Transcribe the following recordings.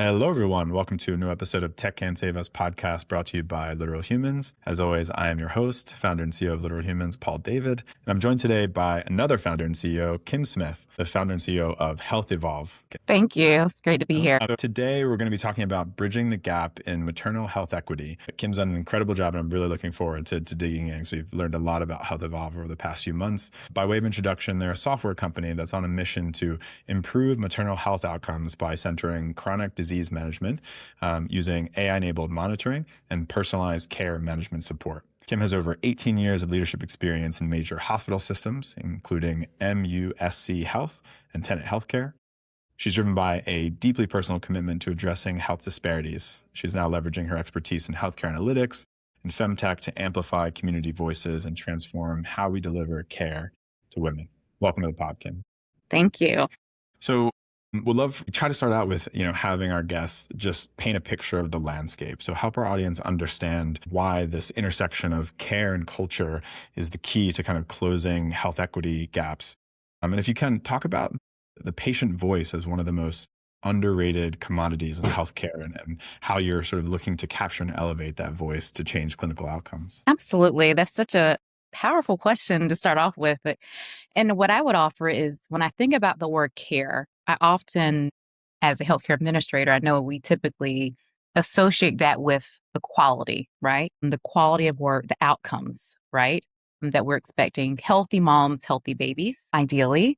Hello, everyone. Welcome to a new episode of Tech Can Save Us podcast brought to you by Literal Humans. As always, I am your host, founder and CEO of Literal Humans, Paul David. And I'm joined today by another founder and CEO, Kim Smith, the founder and CEO of HELLP Evolve. Thank you. It's great to be here. Today, we're going to be talking about bridging the gap in maternal health equity. Kim's done an incredible job, and I'm really looking forward to digging in. So we've learned a lot about HELLP Evolve over the past few months. By way of introduction, they're a software company that's on a mission to improve maternal health outcomes by centering chronic disease management using AI-enabled monitoring and personalized care management support. Kim has over 18 years of leadership experience in major hospital systems, including MUSC Health and Tenet Healthcare. She's driven by a deeply personal commitment to addressing health disparities. She's now leveraging her expertise in healthcare analytics and femtech to amplify community voices and transform how we deliver care to women. Welcome to the pod, Kim. Thank you. So we'll try to start out with, having our guests just paint a picture of the landscape. So help our audience understand why this intersection of care and culture is the key to kind of closing health equity gaps. And if you can, talk about the patient voice as one of the most underrated commodities in healthcare and how you're sort of looking to capture and elevate that voice to change clinical outcomes. Absolutely. That's such a powerful question to start off with. And what I would offer is when I think about the word care, I often, as a healthcare administrator, I know we typically associate that with the quality, right? And the quality of work, the outcomes, right? That we're expecting healthy moms, healthy babies, ideally.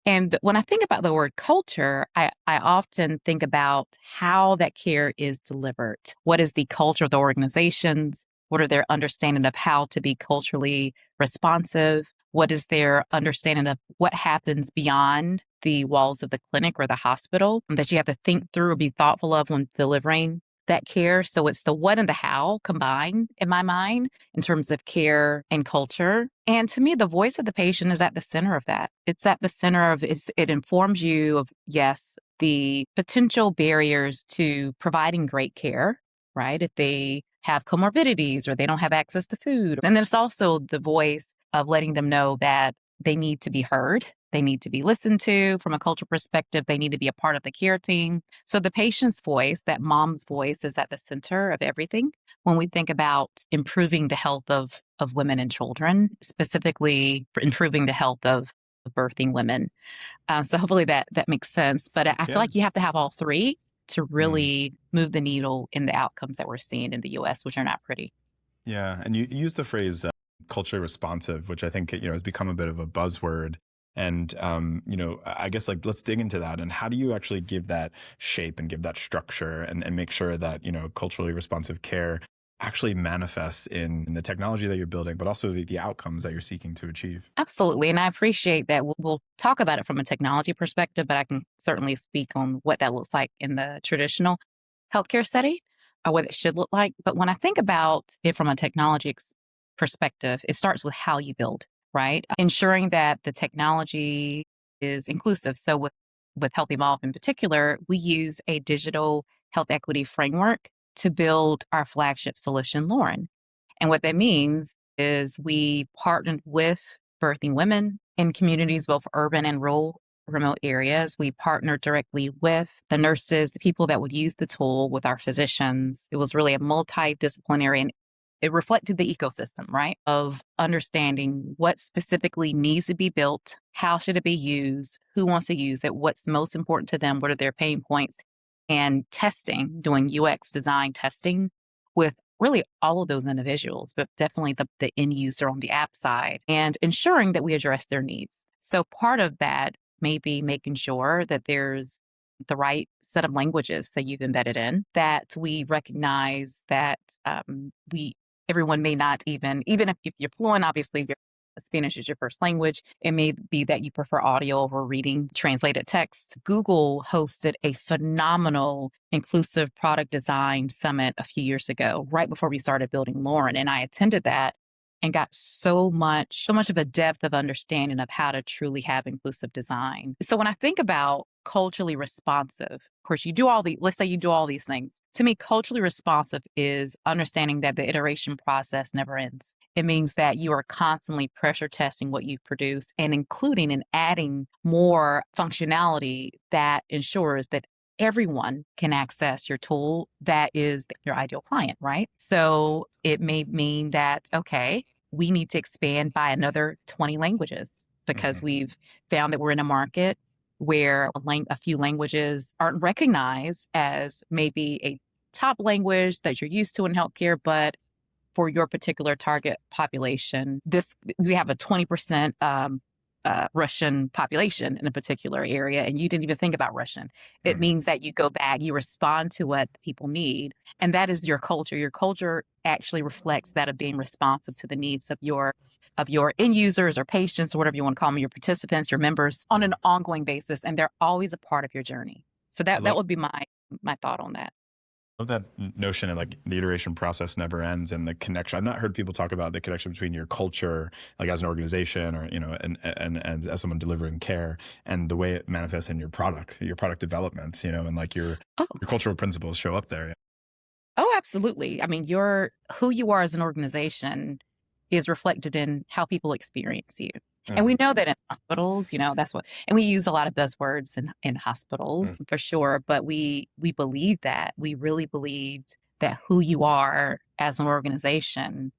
And when I think about the word culture, I often think about how that care is delivered. What is the culture of the organizations? What are their understanding of how to be culturally responsive? What is their understanding of what happens beyond the walls of the clinic or the hospital that you have to think through or be thoughtful of when delivering that care? So it's the what and the how combined in my mind in terms of care and culture. And to me, the voice of the patient is at the center of that. It's at the center of it informs you of, yes, the potential barriers to providing great care, right? If they have comorbidities or they don't have access to food. And then it's also the voice of letting them know that they need to be heard. They need to be listened to from a cultural perspective. They need to be a part of the care team. So the patient's voice, that mom's voice, is at the center of everything. When we think about improving the health of women and children, specifically improving the health of birthing women. So hopefully that makes sense. But I feel like you have to have all three to really move the needle in the outcomes that we're seeing in the U.S., which are not pretty. Yeah. And you use the phrase culturally responsive, which I think, has become a bit of a buzzword. And, I guess let's dig into that. And how do you actually give that shape and give that structure and make sure that, culturally responsive care actually manifests in the technology that you're building, but also the outcomes that you're seeking to achieve? Absolutely. And I appreciate that. We'll talk about it from a technology perspective, but I can certainly speak on what that looks like in the traditional healthcare setting or what it should look like. But when I think about it from a technology perspective, it starts with how you build, right? Ensuring that the technology is inclusive. So with HELLP Evolve in particular, we use a digital health equity framework to build our flagship solution, Lauren. And what that means is we partnered with birthing women in communities, both urban and rural, remote areas. We partnered directly with the nurses, the people that would use the tool, with our physicians. It was really a multidisciplinary, and it reflected the ecosystem, right, of understanding what specifically needs to be built, how should it be used, who wants to use it, what's most important to them, what are their pain points, and testing, doing UX design testing with really all of those individuals, but definitely the end user on the app side, and ensuring that we address their needs. So part of that may be making sure that there's the right set of languages that you've embedded in, that we recognize that everyone may not even if you're fluent, obviously, if Spanish is your first language, it may be that you prefer audio over reading translated text. Google hosted a phenomenal inclusive product design summit a few years ago, right before we started building Lauren. And I attended that and got so much of a depth of understanding of how to truly have inclusive design. So when I think about culturally responsive, of course, let's say you do all these things. To me, culturally responsive is understanding that the iteration process never ends. It means that you are constantly pressure testing what you produce and including and adding more functionality that ensures that everyone can access your tool that is your ideal client, right? So it may mean that, okay, we need to expand by another 20 languages because Mhm. we've found that we're in a market where a few languages aren't recognized as maybe a top language that you're used to in healthcare, but for your particular target population, we have a 20% Russian population in a particular area, and you didn't even think about Russian. It Mhm. means that you go back, you respond to what people need, and that is your culture. Your culture actually reflects that of being responsive to the needs of your end users or patients or whatever you want to call them, your participants, your members on an ongoing basis, and they're always a part of your journey. So I that love would be my thought on that. that notion of like the iteration process never ends and the connection. I've not heard people talk about the connection between your culture, like as an organization or, and as someone delivering care and the way it manifests in your product development, and like Oh, your cultural principles show up there. Oh, absolutely. I mean, who you are as an organization is reflected in how people experience you. And we Mhm. know that in hospitals, and we use a lot of buzzwords in hospitals for sure, but we believe that. We really believed that who you are as an organization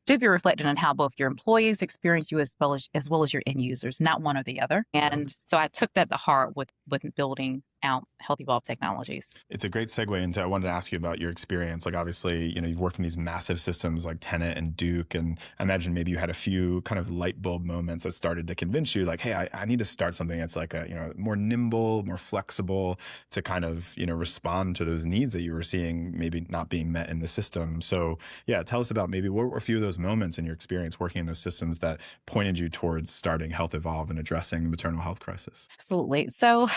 should be reflected on how both your employees experience you as well as your end users, not one or the other. And so I took that to heart with building out Health Evolve Technologies. It's a great segue into, I wanted to ask you about your experience. Like obviously, you've worked in these massive systems like Tenet and Duke, and I imagine maybe you had a few kind of light bulb moments that started to convince you like, hey, I need to start something that's like more nimble, more flexible to kind of, respond to those needs that you were seeing maybe not being met in the system. So yeah, tell us about maybe what were a few of those moments in your experience working in those systems that pointed you towards starting Health Evolve and addressing the maternal health crisis. Absolutely. So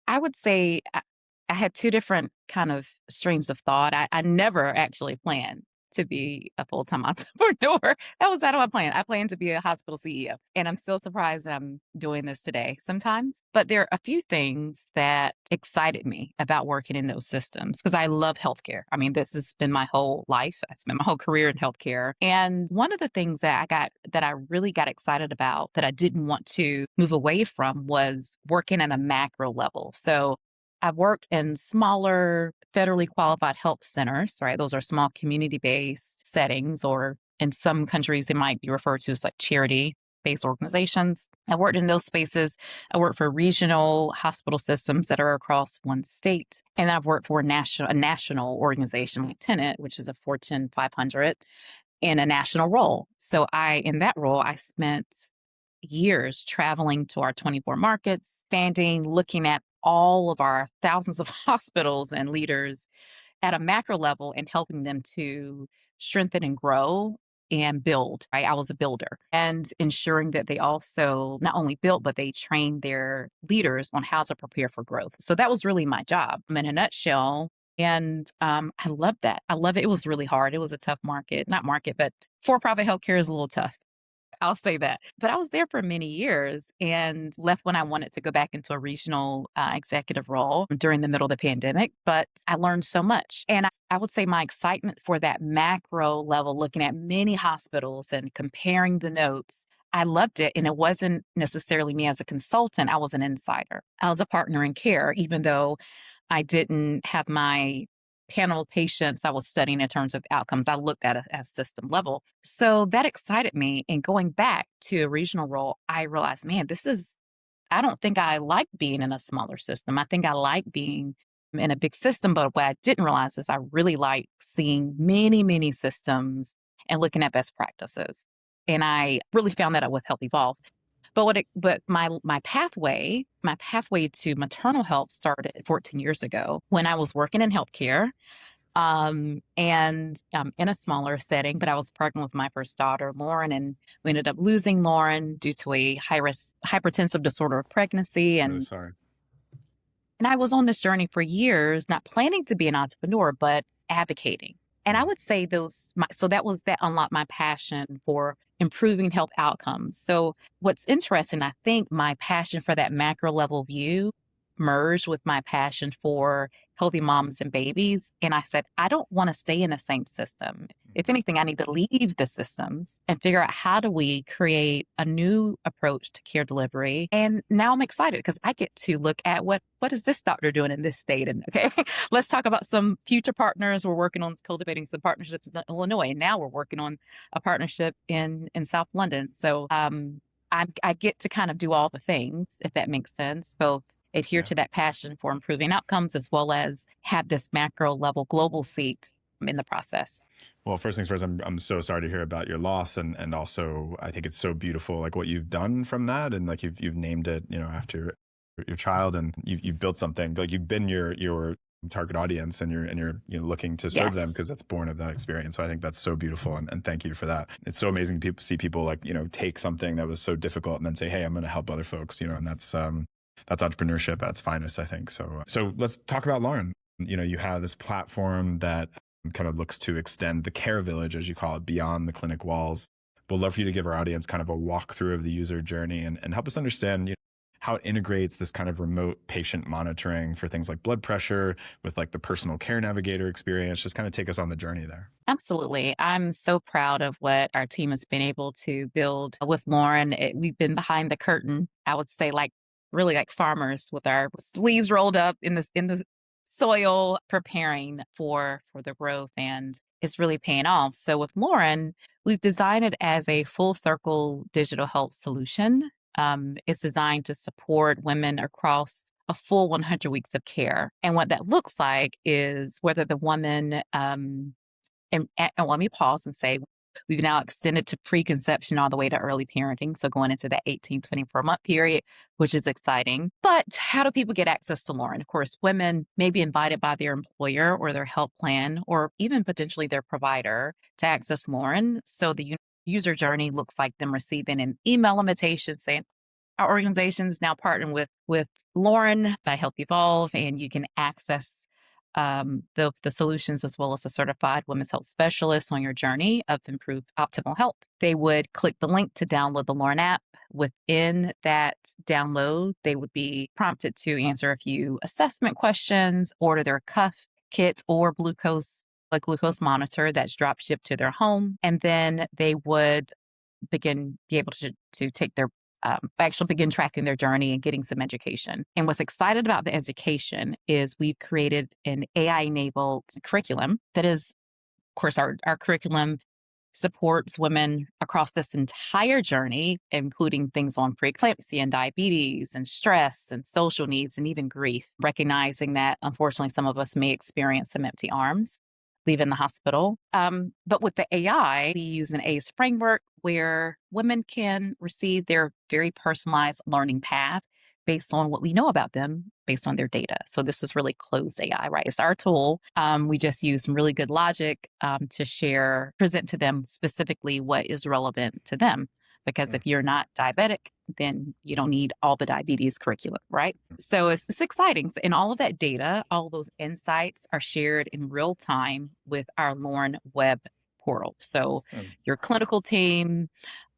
I would say I had two different kind of streams of thought. I never actually planned to be a full-time entrepreneur. That was out of my plan. I planned to be a hospital CEO. And I'm still surprised that I'm doing this today sometimes. But there are a few things that excited me about working in those systems because I love healthcare. I mean, this has been my whole life. I spent my whole career in healthcare. And one of the things that I really got excited about that I didn't want to move away from was working at a macro level. So I've worked in smaller federally qualified health centers, right? Those are small community based settings, or in some countries, it might be referred to as like charity based organizations. I worked in those spaces. I worked for regional hospital systems that are across one state. And I've worked for a national organization like Tenet, which is a Fortune 500 in a national role. So in that role, I spent years traveling to our 24 markets, expanding, looking at all of our thousands of hospitals and leaders at a macro level and helping them to strengthen and grow and build, right? I was a builder and ensuring that they also not only built, but they trained their leaders on how to prepare for growth. So that was really my job in a nutshell. And I loved that. I love it. It was really hard. It was a tough market, not market, but for profit healthcare is a little tough. I'll say that. But I was there for many years and left when I wanted to go back into a regional executive role during the middle of the pandemic. But I learned so much. And I would say my excitement for that macro level, looking at many hospitals and comparing the notes, I loved it. And it wasn't necessarily me as a consultant, I was an insider. I was a partner in care, even though I didn't have my panel of patients I was studying in terms of outcomes. I looked at it at a system level. So that excited me. And going back to a regional role, I realized, man, I don't think I like being in a smaller system. I think I like being in a big system. But what I didn't realize is I really like seeing many, many systems and looking at best practices. And I really found that out with Health Evolve. But my pathway to maternal health started 14 years ago when I was working in healthcare, and in a smaller setting. But I was pregnant with my first daughter, Lauren, and we ended up losing Lauren due to a high risk hypertensive disorder of pregnancy. Really And sorry. and I was on this journey for years, not planning to be an entrepreneur, but advocating. And I would say so that unlocked my passion for improving health outcomes. So what's interesting, I think my passion for that macro level view merged with my passion for healthy moms and babies. And I said, I don't want to stay in the same system. If anything, I need to leave the systems and figure out how do we create a new approach to care delivery. And now I'm excited because I get to look at what is this doctor doing in this state? And okay, let's talk about some future partners. We're working on cultivating some partnerships in Illinois. And now we're working on a partnership in South London. So I get to kind of do all the things, if that makes sense, both adhere to that passion for improving outcomes as well as have this macro level global seat in the process. Well, first things first, I'm so sorry to hear about your loss, and also I think it's so beautiful, like what you've done from that, and like you've named it, after your child, and you've built something, like you've been your target audience, and you're looking to serve them because that's born of that experience. So I think that's so beautiful, and thank you for that. It's so amazing to see people like take something that was so difficult and then say, hey, I'm going to help other folks, and that's entrepreneurship at its finest, I think. So let's talk about Lauren. You have this platform that kind of looks to extend the care village, as you call it, beyond the clinic walls. We'd love for you to give our audience kind of a walkthrough of the user journey and help us understand how it integrates this kind of remote patient monitoring for things like blood pressure with like the personal care navigator experience. Just kind of take us on the journey there. Absolutely. I'm so proud of what our team has been able to build with Lauren. We've been behind the curtain, I would say, really like farmers with our sleeves rolled up in the soil, preparing for the growth, and it's really paying off. So with Lauren, we've designed it as a full circle digital health solution. It's designed to support women across a full 100 weeks of care. And what that looks like is whether the woman, and let me pause and say, we've now extended to preconception all the way to early parenting. So going into that 18, 24-month period, which is exciting. But how do people get access to Lauren? Of course, women may be invited by their employer or their health plan, or even potentially their provider to access Lauren. So the user journey looks like them receiving an email invitation saying, our organization is now partnering with Lauren by Health Evolve, and you can access the solutions as well as a certified women's health specialist on your journey of improved optimal health. They would click the link to download the Lauren app. Within that download, they would be prompted to answer a few assessment questions, order their cuff kit or glucose monitor that's drop shipped to their home, and then they would be able to take their actually begin tracking their journey and getting some education. And what's excited about the education is we've created an AI-enabled curriculum that is, of course, our curriculum supports women across this entire journey, including things on preeclampsia and diabetes and stress and social needs and even grief, recognizing that unfortunately some of us may experience some empty arms leaving the hospital. But with the AI, we use an ACE framework where women can receive their very personalized learning path based on what we know about them, based on their data. So this is really closed AI, right? It's our tool. We just use some really good logic to present to them specifically what is relevant to them. Because if you're not diabetic, then you don't need all the diabetes curriculum, right? So it's exciting. So, and all of that data, all of those insights are shared in real time with our Lauren web portal. So your clinical team,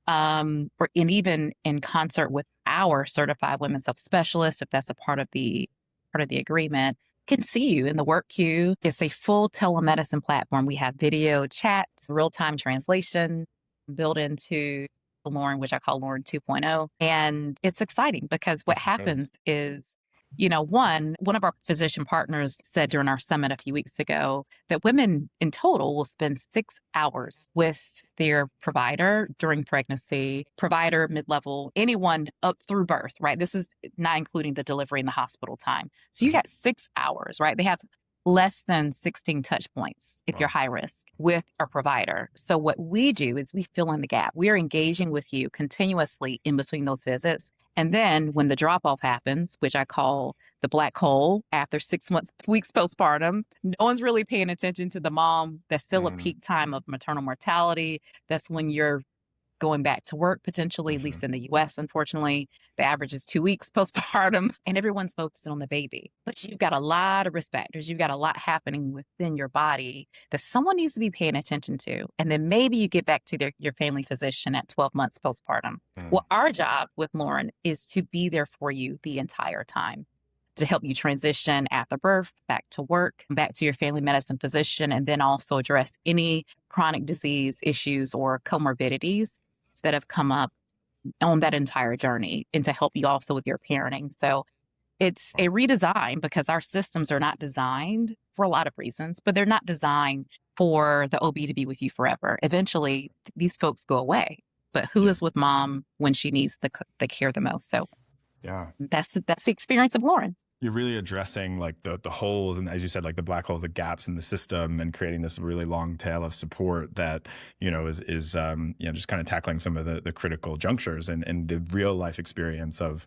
and even in concert with our certified women's health specialist, if that's a part of the agreement, can see you in the work queue. It's a full telemedicine platform. We have video chat, real-time translation built into Lauren, which I call Lauren 2.0. And it's exciting because what happens is, one of our physician partners said during our summit a few weeks ago that women in total will spend 6 hours with their provider during pregnancy, provider, mid-level, anyone up through birth, right? This is not including the delivery and the hospital time. So you got 6 hours, right? They have less than 16 touch points if you're high risk with a provider. So what we do is we fill in the gap. We are engaging with you continuously in between those visits. And then when the drop off happens, which I call the black hole after 6 weeks postpartum, no one's really paying attention to the mom. That's still a peak time of maternal mortality. That's when you're going back to work potentially, at least in the US, unfortunately. The average is 2 weeks postpartum, and everyone's focusing on the baby. But you've got a lot of risk factors. You've got a lot happening within your body that someone needs to be paying attention to. And then maybe you get back to your family physician at 12 months postpartum. Well, our job with Lauren is to be there for you the entire time. to help you transition after birth, back to work, back to your family medicine physician, and then also address any chronic disease issues or comorbidities that have come up on that entire journey, and to help you also with your parenting. So it's a redesign because our systems are not designed for a lot of reasons, but they're not designed for the OB to be with you forever. Eventually, these folks go away. But who is with mom when she needs the care the most? So Yeah. that's the experience of Lauren. You're really addressing like the holes, and as you said, like the black holes, the gaps in the system, and creating this really long tail of support that, is just kind of tackling some of the critical junctures and the real life experience of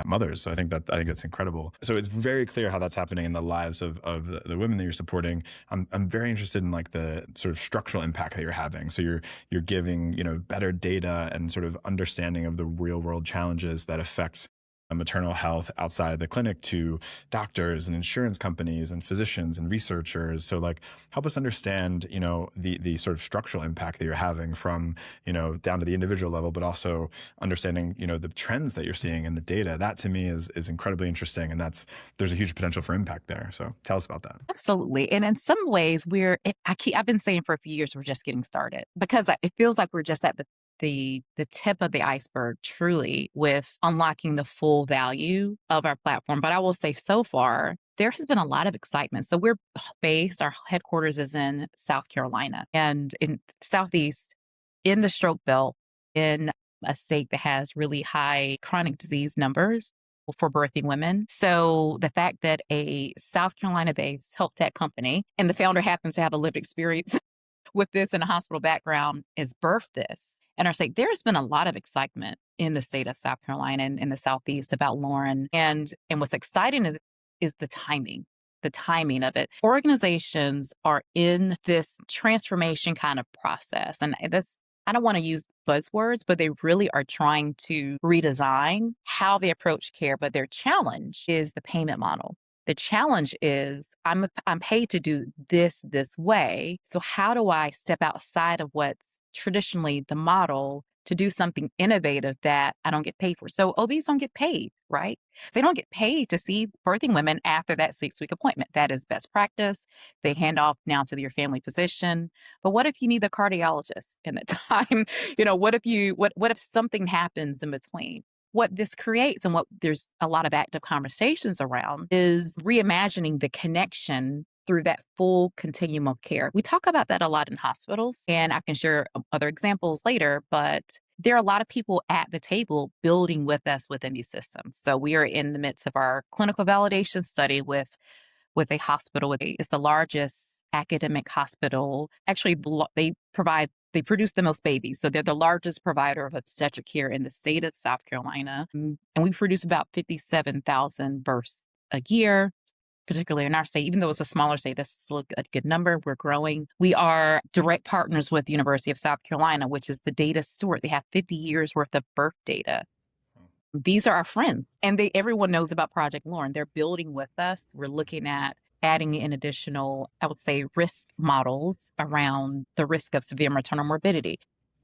mothers. So I think that's incredible. So it's very clear how that's happening in the lives of the women that you're supporting. I'm very interested in like the sort of structural impact that you're having. So you're giving better data and sort of understanding of the real world challenges that affect maternal health outside of the clinic to doctors and insurance companies and physicians and researchers. So like help us understand, the sort of structural impact that you're having from, down to the individual level, but also understanding, the trends that you're seeing in the data. That to me is incredibly interesting. And there's a huge potential for impact there. So tell us about that. Absolutely. And in some ways I've been saying for a few years, we're just getting started because it feels like we're just at the tip of the iceberg, truly, with unlocking the full value of our platform. But I will say so far, there has been a lot of excitement. So our headquarters is in South Carolina and in Southeast, in the stroke belt, in a state that has really high chronic disease numbers for birthing women. So the fact that a South Carolina-based health tech company, and the founder happens to have a lived experience with this in a hospital background, is birthed this. And our state, there's been a lot of excitement in the state of South Carolina and in the Southeast about Lauren. And what's exciting is the timing of it. Organizations are in this transformation kind of process. And I don't want to use buzzwords, but they really are trying to redesign how they approach care. But their challenge is the payment model. The challenge is I'm paid to do this way. So how do I step outside of what's traditionally the model to do something innovative that I don't get paid for? So OBs don't get paid, right? They don't get paid to see birthing women after that 6-week appointment. That is best practice. They hand off now to your family physician. But what if you need a cardiologist in that time? What if something happens in between? What this creates, and what there's a lot of active conversations around, is reimagining the connection through that full continuum of care. We talk about that a lot in hospitals, and I can share other examples later, but there are a lot of people at the table building with us within these systems. So we are in the midst of our clinical validation study with a hospital. It's the largest academic hospital. Actually, they produce the most babies. So they're the largest provider of obstetric care in the state of South Carolina. And we produce about 57,000 births a year, particularly in our state. Even though it's a smaller state, that's still a good number. We're growing. We are direct partners with the University of South Carolina, which is the data steward. They have 50 years worth of birth data. These are our friends. And everyone knows about Project Lauren. They're building with us. We're looking at adding in additional, I would say, risk models around the risk of severe maternal morbidity.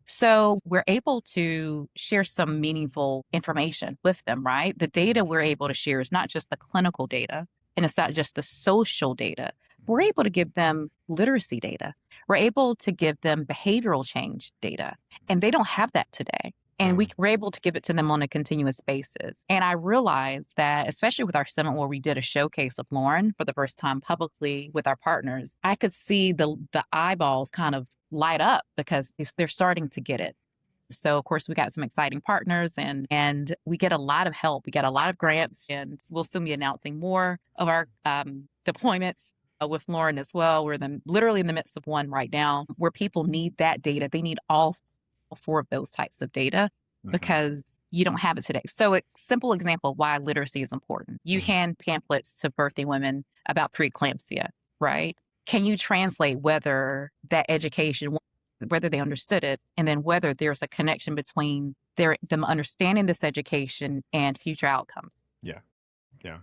So we're able to share some meaningful information with them, right? The data we're able to share is not just the clinical data, and it's not just the social data. We're able to give them literacy data. We're able to give them behavioral change data, and they don't have that today. And we're able to give it to them on a continuous basis. And I realized that, especially with our summit where we did a showcase of Lauren for the first time publicly with our partners, I could see the eyeballs kind of light up because they're starting to get it. So, of course, we got some exciting partners and we get a lot of help. We get a lot of grants, and we'll soon be announcing more of our deployments with Lauren as well. We're literally in the midst of one right now where people need that data. They need all 4 of those types of data because you don't have it today. So a simple example of why literacy is important. You hand pamphlets to birthing women about preeclampsia, right? Can you translate whether that education, whether they understood it, and then whether there's a connection between them understanding this education and future outcomes? Yeah.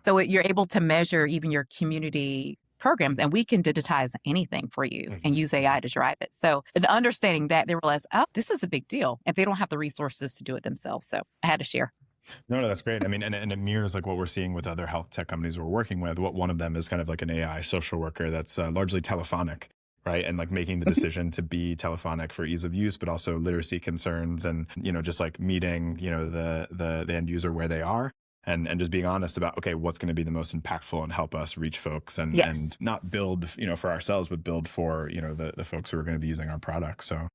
So you're able to measure even your community programs, and we can digitize anything for you and use AI to drive it. So understanding that, they realize, oh, this is a big deal, and they don't have the resources to do it themselves. So I had to share. No, that's great. I mean, and it mirrors like what we're seeing with other health tech companies we're working with. What one of them is kind of like an AI social worker that's largely telephonic, right? And like making the decision to be telephonic for ease of use, but also literacy concerns and, just like meeting, the end user where they are. And just being honest about, okay, what's going to be the most impactful and help us reach folks and Yes, not build, for ourselves, but build for, the folks who are going to be using our product. So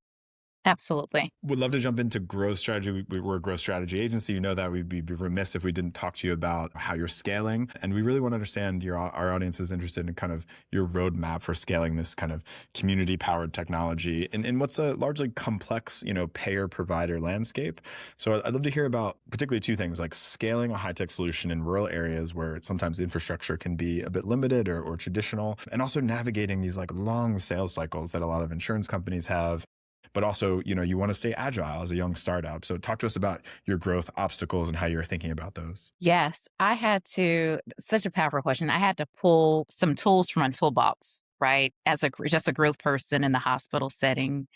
absolutely. would love to jump into growth strategy. We're a growth strategy agency. You know that we'd be remiss if we didn't talk to you about how you're scaling. And we really want to understand our audience is interested in kind of your roadmap for scaling this kind of community powered technology in what's a largely complex, payer provider landscape. So I'd love to hear about particularly two things, like scaling a high tech solution in rural areas where sometimes the infrastructure can be a bit limited or traditional, and also navigating these like long sales cycles that a lot of insurance companies have, but also, you want to stay agile as a young startup. So talk to us about your growth obstacles and how you're thinking about those. Yes, I had to, such a powerful question. I had to pull some tools from my toolbox, right? As just a growth person in the hospital setting.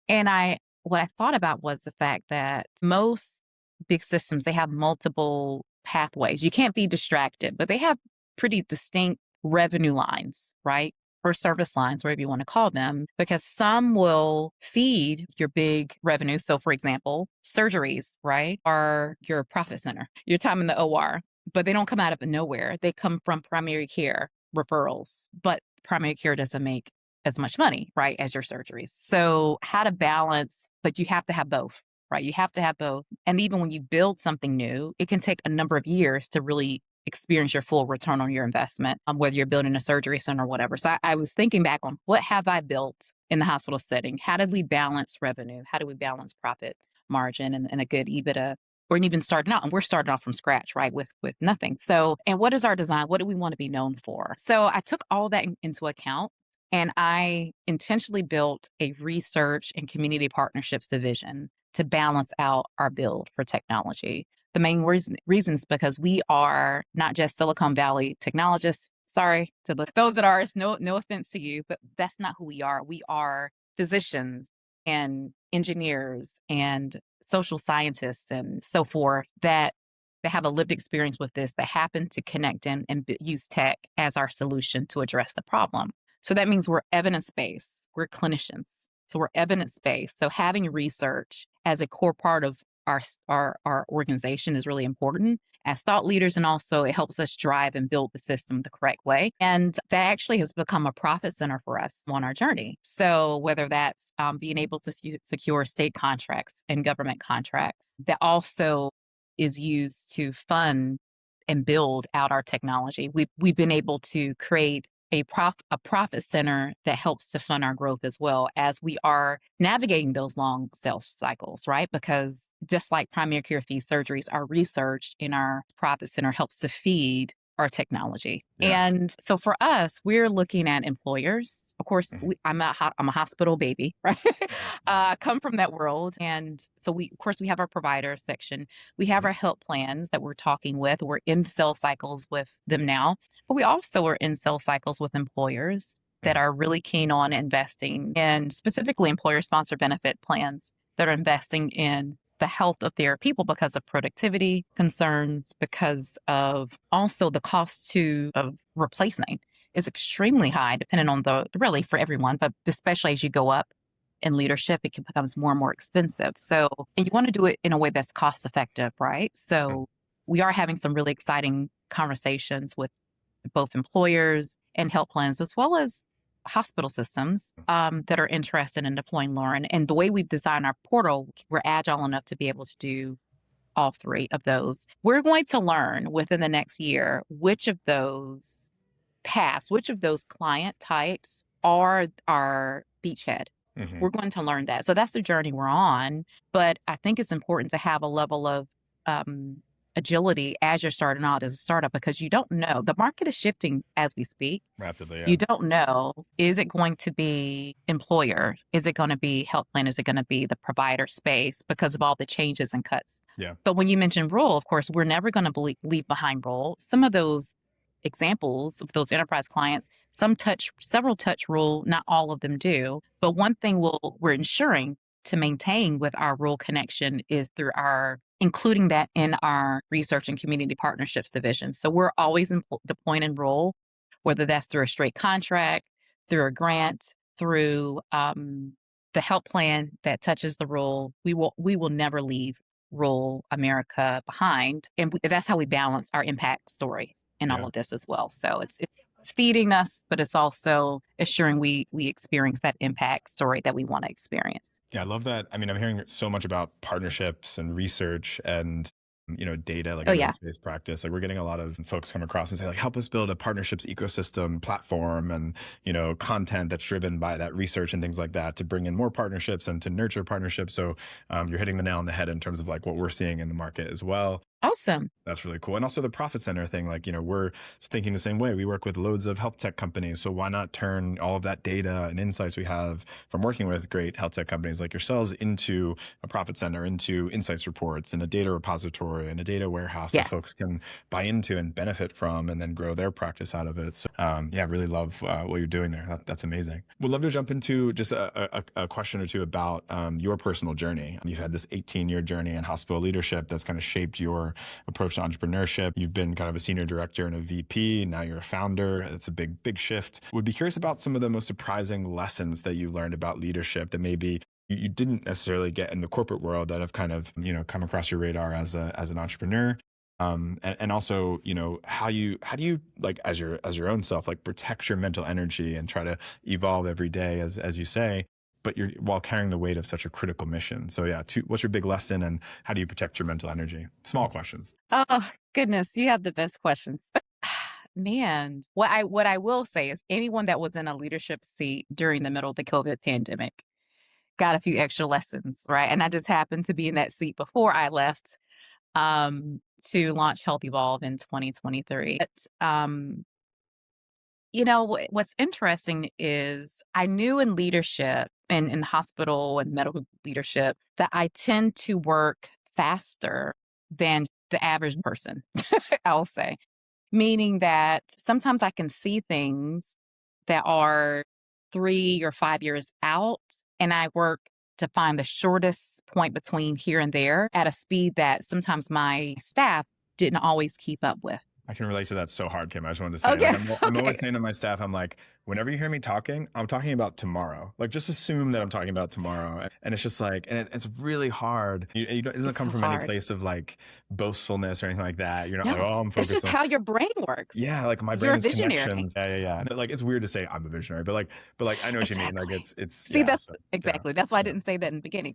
And what I thought about was the fact that most big systems, they have multiple pathways. You can't be distracted, but they have pretty distinct revenue lines, right? Or service lines, whatever you want to call them, because some will feed your big revenue. So, for example, surgeries, right, are your profit center, your time in the OR, but they don't come out of nowhere. They come from primary care referrals, but primary care doesn't make as much money, right, as your surgeries. So, how to balance, but you have to have both, right? You have to have both. And even when you build something new, it can take a number of years to really experience your full return on your investment, whether you're building a surgery center or whatever. So I was thinking back on what have I built in the hospital setting? How did we balance revenue? How do we balance profit margin and a good EBITDA? Or even starting out, and we're starting off from scratch, right, with nothing. So, and what is our design? What do we want to be known for? So I took all that into account, and I intentionally built a research and community partnerships division to balance out our build for technology. The main reason is because we are not just Silicon Valley technologists. Sorry to those that are, it's no offense to you, but that's not who we are. We are physicians and engineers and social scientists and so forth that have a lived experience with this, that happen to connect in and use tech as our solution to address the problem. So that means we're evidence-based. We're clinicians. So we're evidence-based. So having research as a core part of our organization is really important as thought leaders, and also it helps us drive and build the system the correct way. And that actually has become a profit center for us on our journey. So whether that's being able to secure state contracts and government contracts, that also is used to fund and build out our technology. We've been able to create a profit center that helps to fund our growth as well as we are navigating those long sales cycles, right? Because just like primary care fee surgeries, our research in our profit center helps to feed our technology. Yeah. And so for us, we're looking at employers. Of course, I'm a hospital baby, right? Come from that world. And so of course, we have our provider section. We have our health plans that we're talking with. We're in sales cycles with them now. But we also are in sales cycles with employers that are really keen on investing in specifically employer sponsored benefit plans that are investing in the health of their people because of productivity concerns, because of also the cost of replacing is extremely high, depending on really for everyone, but especially as you go up in leadership, it becomes more and more expensive. So, and you want to do it in a way that's cost effective, right? So we are having some really exciting conversations with both employers and health plans, as well as hospital systems that are interested in deploying Lauren. And the way we've designed our portal, we're agile enough to be able to do all three of those. We're going to learn within the next year which of those paths, which of those client types are our beachhead. We're going to learn that. So that's the journey we're on. But I think it's important to have a level of agility as you're starting out as a startup, because you don't know. The market is shifting as we speak. Rapidly, yeah. You don't know, is it going to be employer? Is it going to be health plan? Is it going to be the provider space because of all the changes and cuts? Yeah. But when you mention rural, of course, we're never going to leave behind rural. Some of those examples of those enterprise clients, several touch rural, not all of them do. But one thing we're ensuring to maintain with our rural connection is through our including that in our research and community partnerships division. So we're always deploying in rural, whether that's through a straight contract, through a grant, through the health plan that touches the rural. We will never leave rural America behind, and that's how we balance our impact story in all Yeah. of this as well. So it's feeding us, but it's also assuring we experience that impact story that we want to experience. Yeah, I love that. I mean, I'm hearing so much about partnerships and research and data, like Oh yeah. evidence-based practice. Like we're getting a lot of folks come across and say, like, help us build a partnerships ecosystem platform and, content that's driven by that research and things like that to bring in more partnerships and to nurture partnerships. So you're hitting the nail on the head in terms of like what we're seeing in the market as well. Awesome. That's really cool. And also the profit center thing, like, we're thinking the same way. We work with loads of health tech companies. So why not turn all of that data and insights we have from working with great health tech companies like yourselves into a profit center, into insights reports and a data repository and a data warehouse that Yes. folks can buy into and benefit from and then grow their practice out of it. So yeah, really love what you're doing there. That's amazing. We'd love to jump into just a question or two about your personal journey. You've had this 18-year journey in hospital leadership that's kind of shaped your approach to entrepreneurship. You've been kind of a senior director and a VP. Now you're a founder. It's a big shift. Would be curious about some of the most surprising lessons that you've learned about leadership that maybe you didn't necessarily get in the corporate world that have kind of, come across your radar as an entrepreneur. And also, how do you like as your own self, like protect your mental energy and try to evolve every day, as you say, but you're while carrying the weight of such a critical mission. So yeah, what's your big lesson and how do you protect your mental energy? Small questions. Oh goodness, you have the best questions. Man, what I will say is anyone that was in a leadership seat during the middle of the COVID pandemic got a few extra lessons, right? And I just happened to be in that seat before I left to launch Health Evolve in 2023. But, what's interesting is I knew in leadership and in hospital and medical leadership that I tend to work faster than the average person, I'll say. Meaning that sometimes I can see things that are 3 or 5 years out, and I work to find the shortest point between here and there at a speed that sometimes my staff didn't always keep up with. I can relate to that so hard, Kim. I just wanted to say, like, Okay. I'm Okay. always saying to my staff, I'm like, whenever you hear me talking, I'm talking about tomorrow. Like, just assume that I'm talking about tomorrow. And it's just like, and it's really hard. It doesn't It's so come from any hard. place of like boastfulness or anything like that. You're not like, No, oh, I'm it's focused just on, how your brain works. yeah, like my You're brain a is visionary. connections. Yeah. And, like, it's weird to say I'm a visionary, but like, I know what you mean. Like, Exactly. See, yeah, that's so, yeah, exactly. That's why I yeah, didn't say that in the beginning.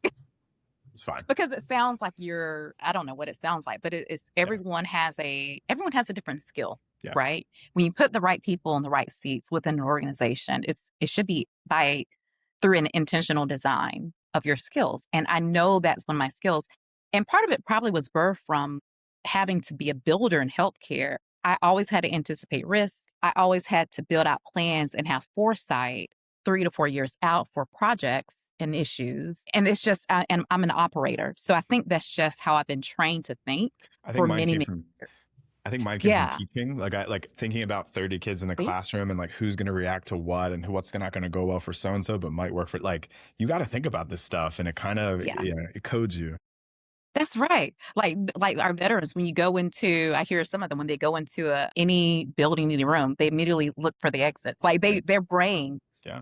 it's fine. Because it sounds like I don't know what it sounds like, but it's Yeah, everyone has a different skill, yeah. right? When you put the right people in the right seats within an organization, it should be by through an intentional design of your skills. And I know that's one of my skills. And part of it probably was birthed from having to be a builder in healthcare. I always had to anticipate risk. I always had to build out plans and have foresight 3 to 4 years out for projects and issues. And it's just, and I'm an operator. So I think that's just how I've been trained to think I think for mine many, came many from years. I think mine came from Yeah. teaching. Like I like thinking about 30 kids in the See? classroom and like who's going to react to what and what's not going to go well for so and so, but might work for like you got to think about this stuff and it kind of Yeah. it codes you. That's right. Like our veterans, when you go into, I hear some of them when they go into any building, any room, they immediately look for the exits. Like Right. their brain, Yeah.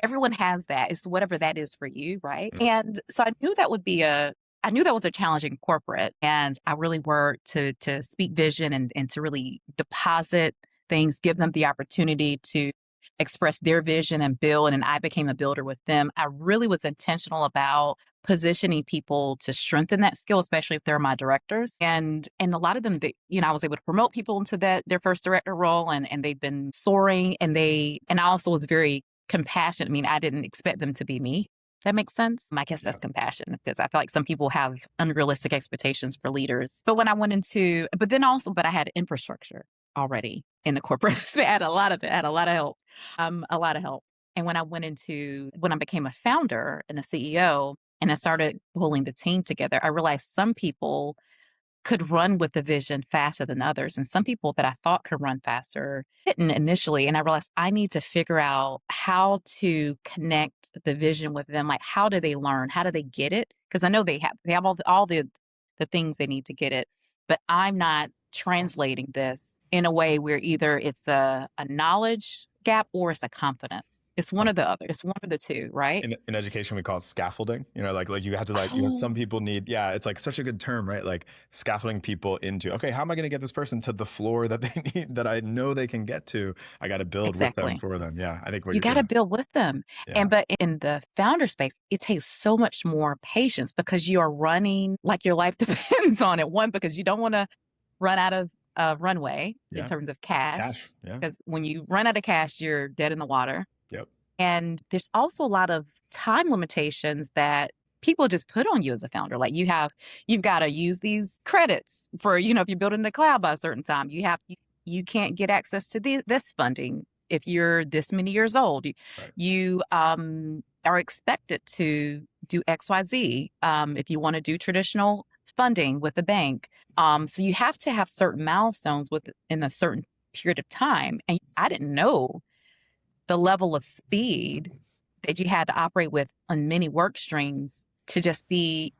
everyone has that. It's whatever that is for you, right? Mm. And so I knew that was a challenging corporate, and I really worked to speak vision and to really deposit things, give them the opportunity to express their vision and build. And I became a builder with them. I really was intentional about positioning people to strengthen that skill, especially if they're my directors. And a lot of them, I was able to promote people into their first director role, and they've been soaring. And I also was very compassionate. I mean, I didn't expect them to be me. That makes sense. I guess Yeah. that's compassion because I feel like some people have unrealistic expectations for leaders. But when I went into, but I had infrastructure already in the corporate. I had a lot of it, I had a lot of help. And when when I became a founder and a CEO and I started pulling the team together, I realized some people could run with the vision faster than others. And some people that I thought could run faster didn't initially. And I realized I need to figure out how to connect the vision with them. Like, how do they learn? How do they get it? Because I know they have all the things they need to get it, but I'm not translating this in a way where either it's a knowledge gap or it's a confidence. It's one or the other. It's one of the two, right? In education, we call it scaffolding. Like you have to some Oh, people need, yeah, it's like such a good term, right? Like scaffolding people into, okay, how am I going to get this person to the floor that they need, that I know they can get to? I got to build with them, exactly. for them. Yeah. I think what You you're, got to yeah, build with them. yeah, But in the founder space, it takes so much more patience because you are running like your life depends on it. One, because you don't want to run out of runway in yeah. terms of cash, Cash. Yeah. because when you run out of cash, you're dead in the water. Yep. And there's also a lot of time limitations that people just put on you as a founder. Like you've got to use these credits for, if you're building the cloud by a certain time, you can't get access to this funding if you're this many years old. Right. You are expected to do XYZ if you want to do traditional funding with the bank. So you have to have certain milestones in a certain period of time. And I didn't know the level of speed that you had to operate with on many work streams to just be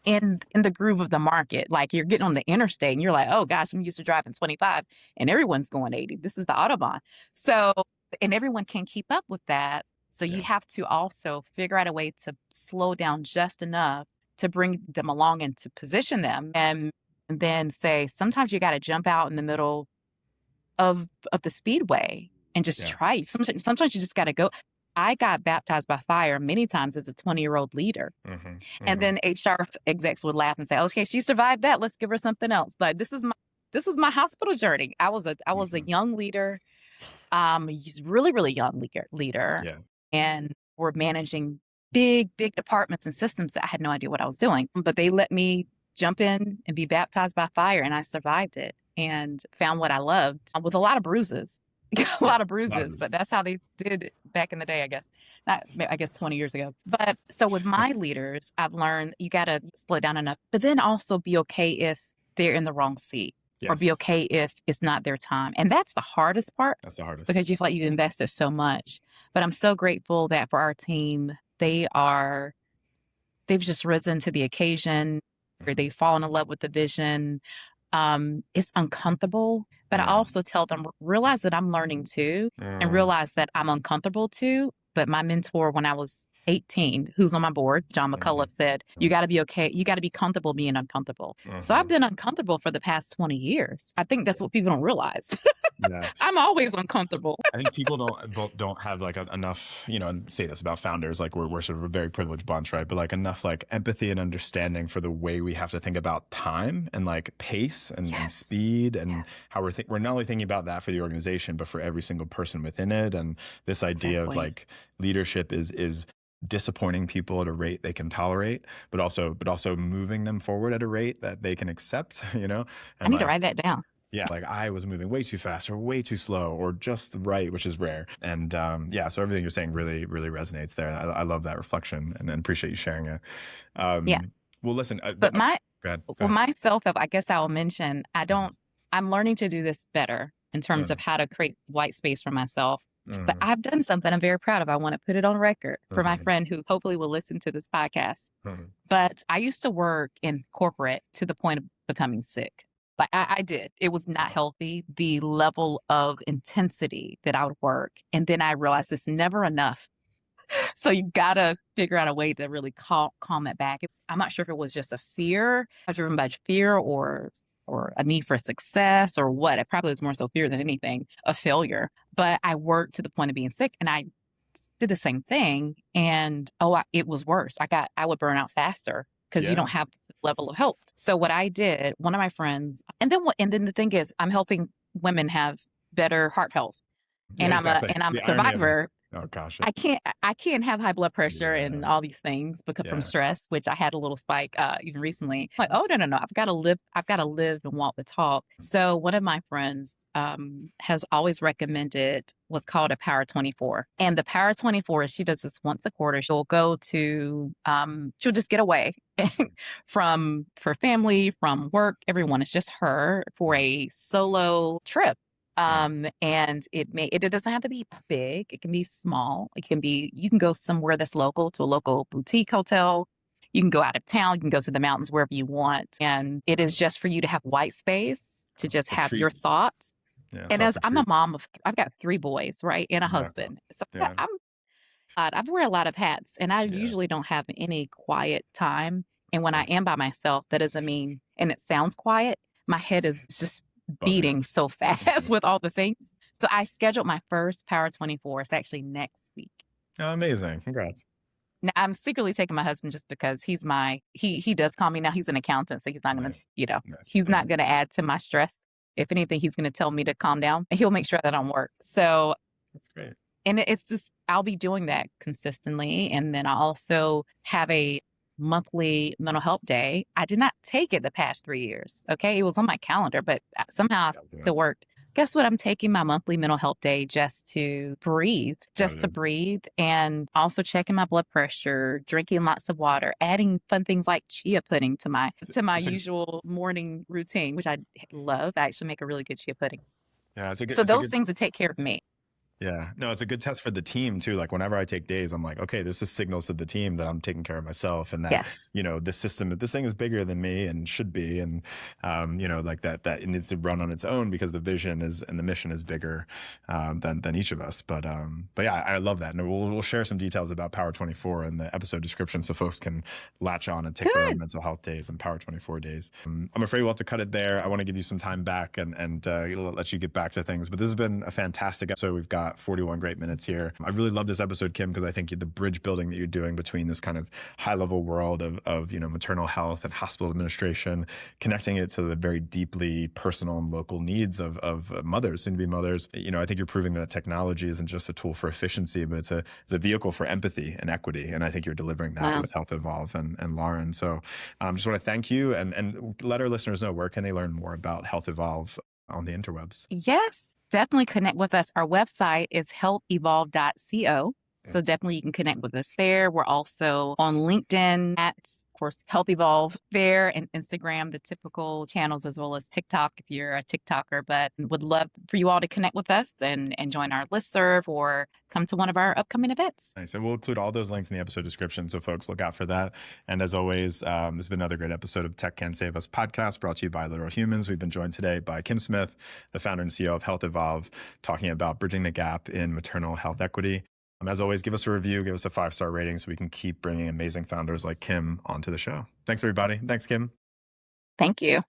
in the groove of the market. Like you're getting on the interstate and you're like, oh gosh, I'm used to driving 25 and everyone's going 80. This is the Autobahn. So, and everyone can keep up with that. So you Yeah. have to also figure out a way to slow down just enough to bring them along and to position them. And then say, sometimes you got to jump out in the middle of the speedway and just Yeah. try it. Sometimes you just got to go. I got baptized by fire many times as a 20-year-old leader. And then HR execs would laugh and say, okay, she survived that. Let's give her something else. Like this is my hospital journey. I was a young leader, really, really young leader. Yeah. And we're managing big departments and systems that I had no idea what I was doing. But they let me jump in and be baptized by fire, and I survived it and found what I loved with a lot of bruises. A lot of bruises, but that's how they did it back in the day, I guess. Not, I guess 20 years ago. But so with my leaders, I've learned you got to slow down enough, but then also be okay if they're in the wrong seat. Or be okay if it's not their time. And that's the hardest part. That's the hardest. Because you feel like you've invested so much. But I'm so grateful that for our team, they've just risen to the occasion, or they've fallen in love with the vision. It's uncomfortable, but I also tell them, realize that I'm learning too, and realize that I'm uncomfortable too. But my mentor, when I was 18, who's on my board, John McCullough, said, you got to be okay. You got to be comfortable being uncomfortable. So I've been uncomfortable for the past 20 years. I think that's what people don't realize. Yeah. I'm always uncomfortable. I think people don't have like enough, say this about founders, like we're sort of a very privileged bunch, right? But like enough like empathy and understanding for the way we have to think about time and like pace and speed and how we're not only thinking about that for the organization, but for every single person within it. And this idea of like leadership is disappointing people at a rate they can tolerate, but also moving them forward at a rate that they can accept, And I need to write that down. Yeah, like I was moving way too fast or way too slow or just right, which is rare. And so everything you're saying really, really resonates there. I love that reflection and appreciate you sharing it. Well, listen, but go ahead. Myself, I guess I will mention, I'm learning to do this better in terms of how to create white space for myself. But I've done something I'm very proud of. I want to put it on record for my friend who hopefully will listen to this podcast. But I used to work in corporate to the point of becoming sick. Like I did. It was not healthy, the level of intensity that I would work. And then I realized it's never enough. So you got to figure out a way to really calm that back. I'm not sure if it was just a fear, driven by fear or a need for success or what. It probably was more so fear than anything, a failure. But I worked to the point of being sick and I did the same thing. And it was worse. I would burn out faster because you don't have the level of help. So what I did, one of my friends, and then the thing is, I'm helping women have better heart health. And I'm a survivor. Oh gosh. I can't have high blood pressure and Yeah. all these things because from Yeah. stress, which I had a little spike even recently. Like, oh no, I've got to live and walk the talk. So one of my friends has always recommended what's called a Power 24. And the Power 24 is she does this once a quarter. She'll go to she'll just get away from for family, from work, everyone. It's just her for Yeah. a solo trip. Yeah. And it doesn't have to be big. It can be small. You can go somewhere that's local to a local boutique hotel. You can go out of town. You can go to the mountains wherever you want. And it is just for you to have white space to just have Retreat. your thoughts. Yeah. And as I'm a Self-retreat. mom I've got 3 boys, right, and a Exactly. husband. So Yeah. I wear a lot of hats, and I Yeah. usually don't have any quiet time. And when I Yeah. am by myself, that doesn't mean, and it sounds quiet, my head is just Buzzing. beating so fast with all the things. So I scheduled my first Power 24. It's actually next week. Oh, amazing. Congrats. Now I'm secretly taking my husband just because he does call me now. He's an accountant, so he's not gonna, Nice. you know, Nice. he's Yeah. not gonna add to my stress. If anything, he's gonna tell me to calm down, and he'll make sure that I don't work. So That's great. and it's just I'll be doing that consistently. And then I also have a monthly mental health day. I did not take it the past 3 years. Okay. It was on my calendar, but somehow I Gotta do it. still worked. Guess what? I'm taking my monthly mental health day just to breathe, Gotta do it. and also checking my blood pressure, drinking lots of water, adding fun things like chia pudding to my It's a usual morning routine, which I love. I actually make a really good chia pudding. yeah, So it's a those good things to take care of me. yeah. No, it's a good test for the team too. Like whenever I take days, I'm like, okay, this is signals to the team that I'm taking care of myself and that, Yes. this thing is bigger than me and should be. And, like that it needs to run on its own because the vision is and the mission is bigger, than each of us. But yeah, I love that. And we'll share some details about Power 24 in the episode description so folks can latch on and take their own Good. mental health days and Power 24 days. I'm afraid we'll have to cut it there. I want to give you some time back and let you get back to things. But this has been a fantastic episode. We've got 41 great minutes here. I really love this episode, Kim, because I think the bridge building that you're doing between this kind of high level world of maternal health and hospital administration, connecting it to the very deeply personal and local needs of mothers, soon to be mothers. I think you're proving that technology isn't just a tool for efficiency, but it's a vehicle for empathy and equity. And I think you're delivering that Wow. with Health Evolve and Lauren. So just want to thank you and let our listeners know, where can they learn more about Health Evolve on the interwebs? Yes, definitely connect with us. Our website is helpevolve.co. Yeah. So definitely you can connect with us there. We're also on LinkedIn at, of course, Health Evolve there, and Instagram, the typical channels, as well as TikTok if you're a TikToker. But would love for you all to connect with us and join our listserv or come to one of our upcoming events. Nice. And we'll include all those links in the episode description, so folks look out for that. And as always, this has been another great episode of Tech Can Save Us podcast, brought to you by Literal Humans. We've been joined today by Kim Smith, the founder and CEO of Health Evolve, talking about bridging the gap in maternal health equity. As always, give us a review, give us a 5-star rating so we can keep bringing amazing founders like Kim onto the show. Thanks, everybody. Thanks, Kim. Thank you.